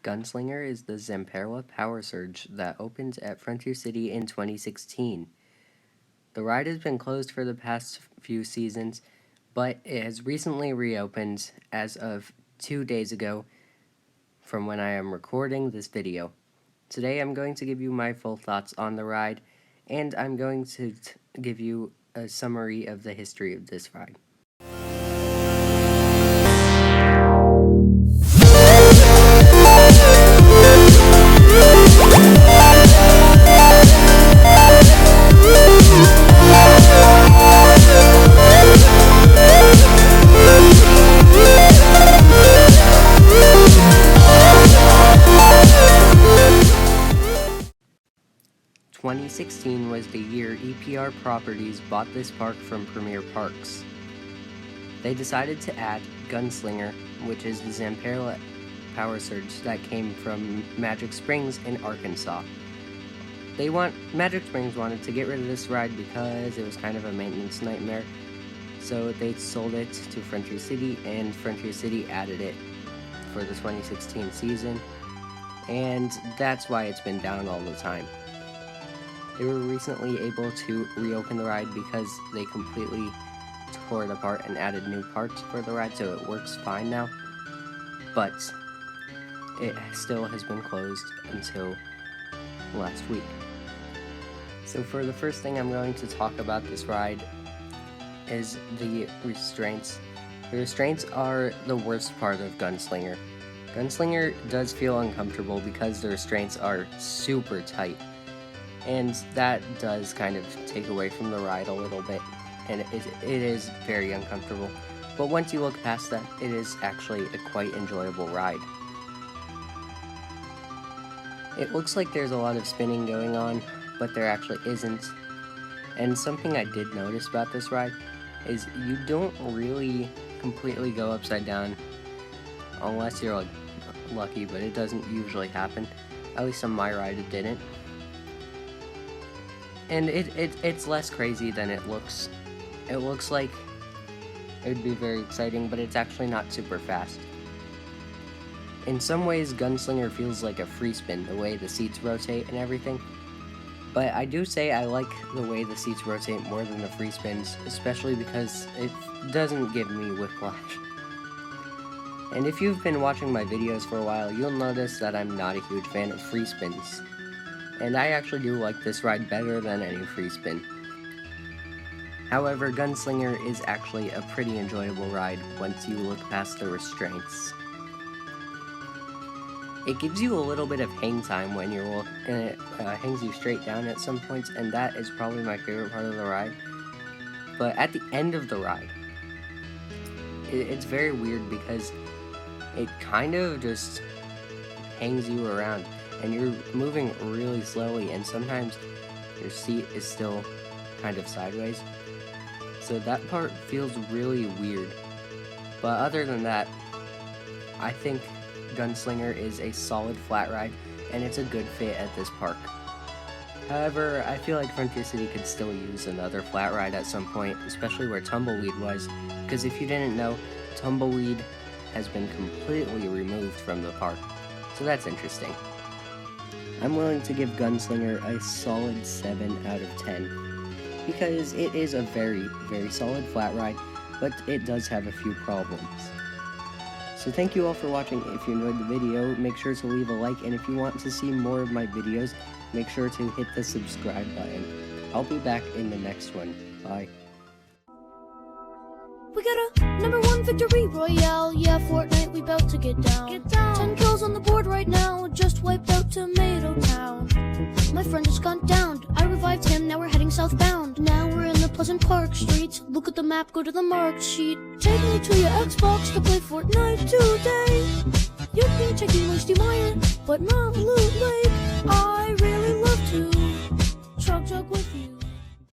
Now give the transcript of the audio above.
Gunslinger is the Zamperla power surge that opened at Frontier City in 2016. The ride has been closed for the past few seasons, but it has recently reopened as of 2 days ago from when I am recording this video. Today I'm going to give you my full thoughts on the ride, and I'm going to give you a summary of the history of this ride. 2016 was the year EPR Properties bought this park from Premier Parks. They decided to add Gunslinger, which is the Zamperla power surge that came from Magic Springs in Arkansas. Magic Springs wanted to get rid of this ride because it was kind of a maintenance nightmare, so they sold it to Frontier City, and Frontier City added it for the 2016 season, and that's why it's been down all the time. They were recently able to reopen the ride because they completely tore it apart and added new parts for the ride, so it works fine now, but it still has been closed until last week. So for the first thing I'm going to talk about this ride is the restraints. The restraints are the worst part of Gunslinger. Gunslinger does feel uncomfortable because the restraints are super tight, and that does kind of take away from the ride a little bit, and it is very uncomfortable. But once you look past that, it is actually a quite enjoyable ride. It looks like there's a lot of spinning going on, but there actually isn't. And something I did notice about this ride is you don't really completely go upside down unless you're like lucky, but it doesn't usually happen. At least on my ride it didn't. And it's less crazy than it looks. It looks like it would be very exciting, but it's actually not super fast. In some ways, Gunslinger feels like a free spin, the way the seats rotate and everything. But I do say I like the way the seats rotate more than the free spins, especially because it doesn't give me whiplash. And if you've been watching my videos for a while, you'll notice that I'm not a huge fan of free spins. And I actually do like this ride better than any free spin. However, Gunslinger is actually a pretty enjoyable ride once you look past the restraints. It gives you a little bit of hang time when you're walking, and it hangs you straight down at some points, and that is probably my favorite part of the ride. But at the end of the ride, it's very weird because it kind of just hangs you around, and you're moving really slowly, and sometimes your seat is still kind of sideways. So that part feels really weird. But other than that, I think Gunslinger is a solid flat ride, and it's a good fit at this park. However, I feel like Frontier City could still use another flat ride at some point, especially where Tumbleweed was, because if you didn't know, Tumbleweed has been completely removed from the park. So that's interesting. I'm willing to give Gunslinger a solid 7 out of 10, because it is a very, very solid flat ride, but it does have a few problems. So thank you all for watching. If you enjoyed the video, make sure to leave a like, and if you want to see more of my videos, make sure to hit the subscribe button. I'll be back in the next one. Bye. We got a #1 victory royale, yeah, Fortnite, we bout to get down. 10 kills on the board right now, just wiped out Tomato Town. My friend has gone down, I revived him, now we're heading southbound. Now we're in the Pleasant Park streets, look at the map, go to the marked sheet. Take me to your Xbox to play Fortnite today. You'd be checking Wasty Mire, but not Loot Lake. I